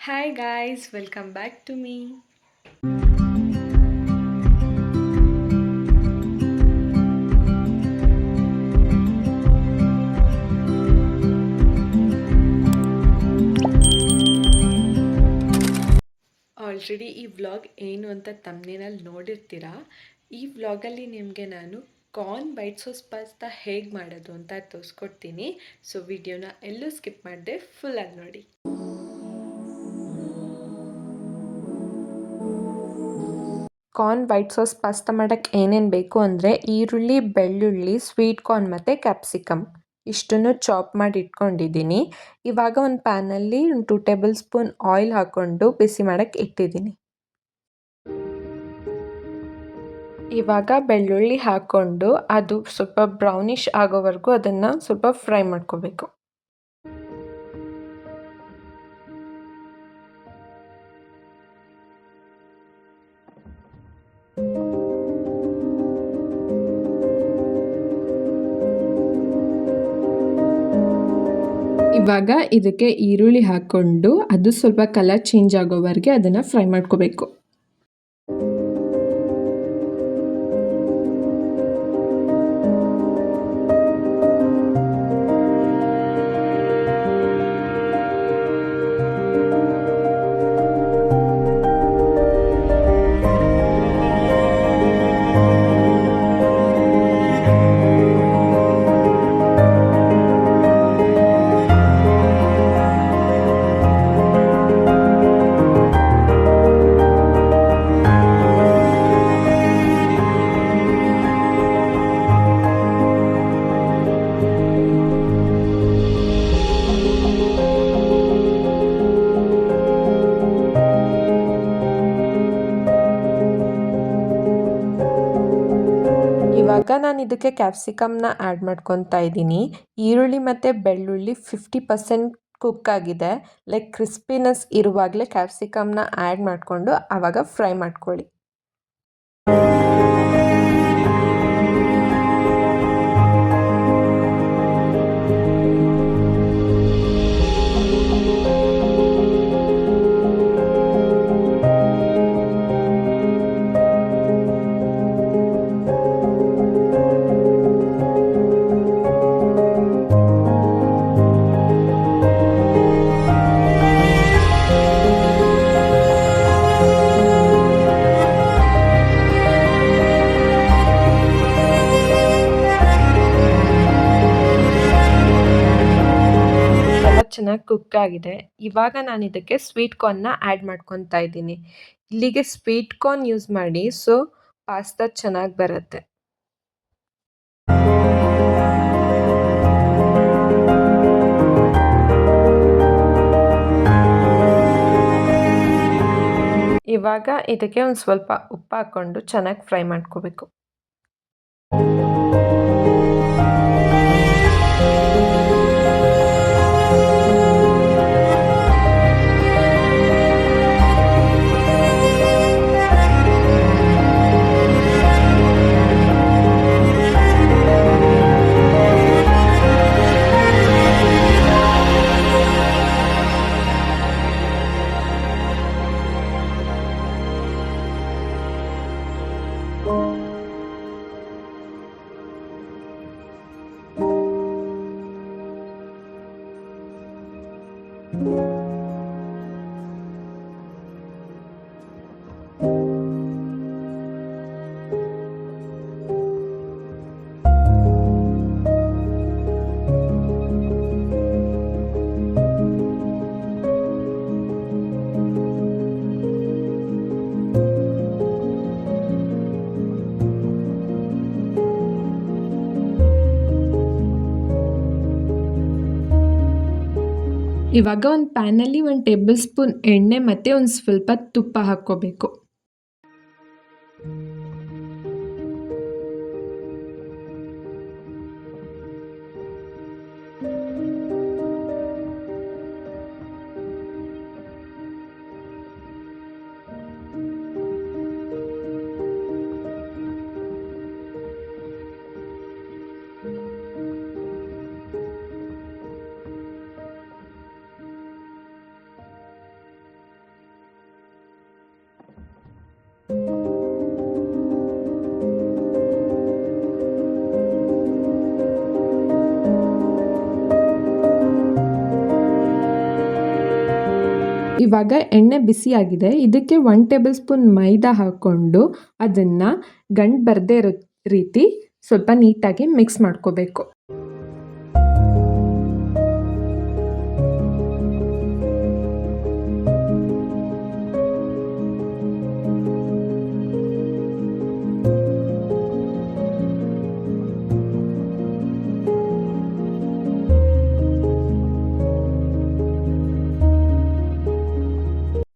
Hi guys, welcome back to me. Already ಈ vlog ಏನು ಅಂತ ತಮ್ಮನೇನಲ್ಲಿ ನೋಡಿರ್ತೀರಾ. ಈ ವ್ಲಾಗಲ್ಲಿ ನಿಮಗೆ ನಾನು ಕಾರ್ನ್ ವೈಟ್ ಸಾಸ್ ಪಾಸ್ತಾ ಹೇಗೆ ಮಾಡೋದು ಅಂತ ತೋರಿಸ್ಕೊಡ್ತೀನಿ. ಸೊ ವಿಡಿಯೋನ ಎಲ್ಲೂ ಸ್ಕಿಪ್ ಮಾಡದೆ ಫುಲ್ಲಾಗಿ ನೋಡಿ. ಕಾರ್ನ್ ವೈಟ್ ಸಾಸ್ ಪಾಸ್ತಾ ಮಾಡೋಕ್ಕೆ ಏನೇನು ಬೇಕು ಅಂದರೆ ಈರುಳ್ಳಿ, ಬೆಳ್ಳುಳ್ಳಿ, ಸ್ವೀಟ್ ಕಾರ್ನ್ ಮತ್ತು ಕ್ಯಾಪ್ಸಿಕಮ್ ಇಷ್ಟನ್ನು ಚಾಪ್ ಮಾಡಿ ಇಟ್ಕೊಂಡಿದ್ದೀನಿ. ಇವಾಗ ಒಂದು ಪ್ಯಾನಲ್ಲಿ ಒಂದು 2 ಟೇಬಲ್ ಸ್ಪೂನ್ ಆಯಿಲ್ ಹಾಕ್ಕೊಂಡು ಬಿಸಿ ಮಾಡೋಕ್ಕೆ ಇಟ್ಟಿದ್ದೀನಿ. ಇವಾಗ ಬೆಳ್ಳುಳ್ಳಿ ಹಾಕ್ಕೊಂಡು ಅದು ಸ್ವಲ್ಪ ಬ್ರೌನಿಷ್ ಆಗೋವರೆಗೂ ಅದನ್ನು ಸ್ವಲ್ಪ ಫ್ರೈ ಮಾಡ್ಕೋಬೇಕು. ಇವಾಗ ಇದಕ್ಕೆ ಈರುಳ್ಳಿ ಹಾಕ್ಕೊಂಡು ಅದು ಸ್ವಲ್ಪ ಕಲರ್ ಚೇಂಜ್ ಆಗೋವರೆಗೆ ಅದನ್ನು ಫ್ರೈ ಮಾಡ್ಕೋಬೇಕು. ಇವಾಗ ನಾನು ಇದಕ್ಕೆ ಕ್ಯಾಪ್ಸಿಕಮ್ನ ಆ್ಯಡ್ ಮಾಡ್ಕೊತಾ ಇದ್ದೀನಿ. ಈರುಳ್ಳಿ ಮತ್ತು ಬೆಳ್ಳುಳ್ಳಿ 50% ಕುಕ್ ಆಗಿದೆ. ಲೈಕ್ ಕ್ರಿಸ್ಪಿನೆಸ್ ಇರುವಾಗಲೇ ಕ್ಯಾಪ್ಸಿಕಮ್ನ ಆ್ಯಡ್ ಮಾಡಿಕೊಂಡು ಆವಾಗ ಫ್ರೈ ಮಾಡ್ಕೊಳ್ಳಿ. ಚೆನ್ನಾಗಿ ಕುಕ್ ಆಗಿದೆ. ಇವಾಗ ನಾನು ಇದಕ್ಕೆ ಸ್ವೀಟ್ ಕಾರ್ನ್ನ ಆ್ಯಡ್ ಮಾಡ್ಕೊತಾ ಇದ್ದೀನಿ. ಇಲ್ಲಿಗೆ ಸ್ವೀಟ್ ಕಾರ್ನ್ ಯೂಸ್ ಮಾಡಿ ಸೊ ಪಾಸ್ತಾ ಚೆನ್ನಾಗಿ ಬರುತ್ತೆ. ಇವಾಗ ಇದಕ್ಕೆ ಒಂದು ಸ್ವಲ್ಪ ಉಪ್ಪು ಹಾಕ್ಕೊಂಡು ಚೆನ್ನಾಗಿ ಫ್ರೈ ಮಾಡ್ಕೋಬೇಕು. ಇವಾಗ ಒಂದು ಪ್ಯಾನಲ್ಲಿ 1 ಟೇಬಲ್ ಸ್ಪೂನ್ ಎಣ್ಣೆ ಮತ್ತು ಒಂದು ಸ್ವಲ್ಪ ತುಪ್ಪ ಹಾಕ್ಕೋಬೇಕು. ಇವಾಗ ಎಣ್ಣೆ ಬಿಸಿಯಾಗಿದೆ. ಇದಕ್ಕೆ 1 ಟೇಬಲ್ ಸ್ಪೂನ್ ಮೈದಾ ಹಾಕ್ಕೊಂಡು ಅದನ್ನು ಗಂಟು ಬರದೇ ಇರೋ ರೀತಿ ಸ್ವಲ್ಪ ನೀಟಾಗಿ ಮಿಕ್ಸ್ ಮಾಡ್ಕೋಬೇಕು.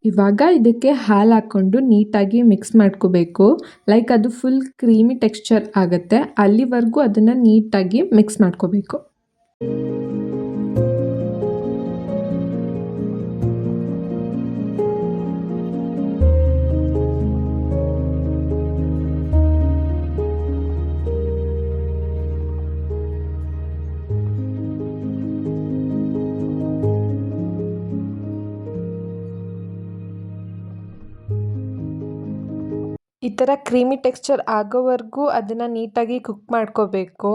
ಇವಾಗ ಇದಕ್ಕೆ ಹಾಲು ಹಾಕ್ಕೊಂಡು ನೀಟಾಗಿ ಮಿಕ್ಸ್ ಮಾಡ್ಕೋಬೇಕು. ಲೈಕ್ ಅದು ಫುಲ್ ಕ್ರೀಮಿ ಟೆಕ್ಸ್ಚರ್ ಆಗುತ್ತೆ, ಅಲ್ಲಿವರೆಗೂ ಅದನ್ನು ನೀಟಾಗಿ ಮಿಕ್ಸ್ ಮಾಡ್ಕೋಬೇಕು. ಈ ಥರ ಕ್ರೀಮಿ ಟೆಕ್ಸ್ಚರ್ ಆಗೋವರೆಗೂ ಅದನ್ನು ನೀಟಾಗಿ ಕುಕ್ ಮಾಡ್ಕೋಬೇಕು.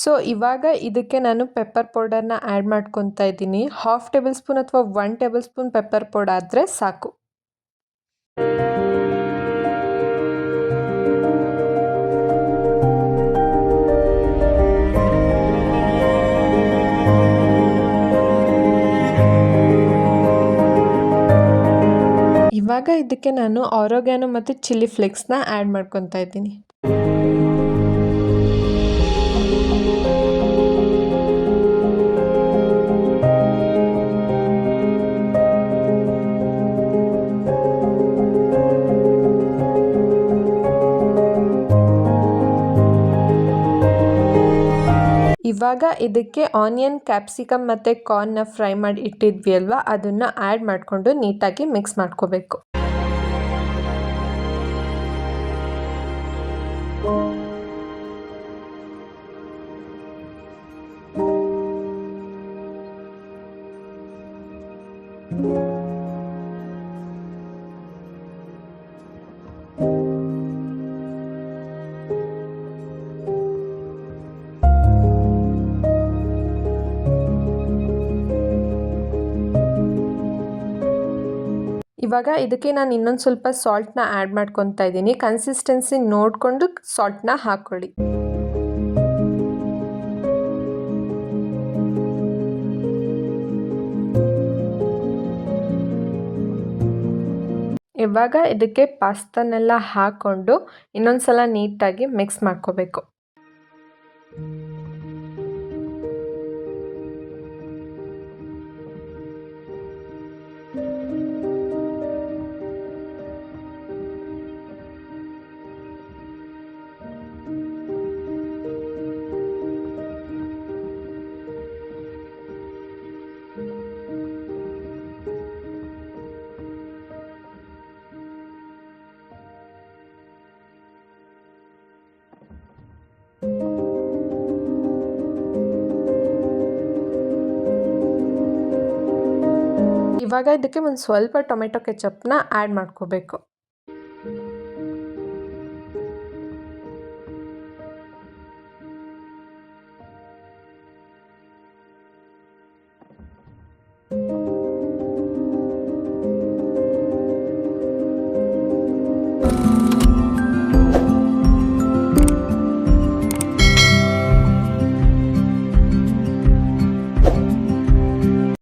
ಸೊ ಇವಾಗ ಇದಕ್ಕೆ ನಾನು ಪೆಪ್ಪರ್ ಪೌಡರ್ನ ಆ್ಯಡ್ ಮಾಡ್ಕೊತಾ ಇದ್ದೀನಿ. 1/2 ಟೇಬಲ್ ಸ್ಪೂನ್ ಅಥವಾ 1 ಟೇಬಲ್ ಸ್ಪೂನ್ ಪೆಪ್ಪರ್ ಪೌಡರ್ ಆದರೆ ಸಾಕು. ಇವಾಗ ಇದಕ್ಕೆ ನಾನು ಆರಿಗ್ಯಾನೋ ಮತ್ತು ಚಿಲ್ಲಿ ಫ್ಲೇಕ್ಸ್ನ ಆ್ಯಡ್ ಮಾಡ್ಕೊತಾ ಇದ್ದೀನಿ. ಇವಾಗ ಇದಕ್ಕೆ ಆನಿಯನ್, ಕ್ಯಾಪ್ಸಿಕಮ್ ಮತ್ತು ಕಾರ್ನ್ನ ಫ್ರೈ ಮಾಡಿ ಇಟ್ಟಿದ್ವಿ ಅಲ್ವಾ, ಅದನ್ನು ಆ್ಯಡ್ ಮಾಡಿಕೊಂಡು ನೀಟಾಗಿ ಮಿಕ್ಸ್ ಮಾಡ್ಕೋಬೇಕು. ಇವಾಗ ಇದಕ್ಕೆ ನಾನು ಇನ್ನೊಂದು ಸ್ವಲ್ಪ ಸಾಲ್ಟ್ನ ಆ್ಯಡ್ ಮಾಡ್ಕೊತಾ ಇದ್ದೀನಿ. ಕನ್ಸಿಸ್ಟೆನ್ಸಿ ನೋಡಿಕೊಂಡು ಸಾಲ್ಟ್ನ ಹಾಕ್ಕೊಳ್ಳಿ. ಇವಾಗ ಇದಕ್ಕೆ ಪಾಸ್ತಾನೆಲ್ಲ ಹಾಕ್ಕೊಂಡು ಇನ್ನೊಂದು ಸಲ ನೀಟಾಗಿ ಮಿಕ್ಸ್ ಮಾಡ್ಕೋಬೇಕು. ಇವಾಗ ಇದಕ್ಕೆ ಒಂದು ಸ್ವಲ್ಪ ಟೊಮೆಟೊ ಕೆಚಪ್ನ ಆ್ಯಡ್ ಮಾಡ್ಕೋಬೇಕು.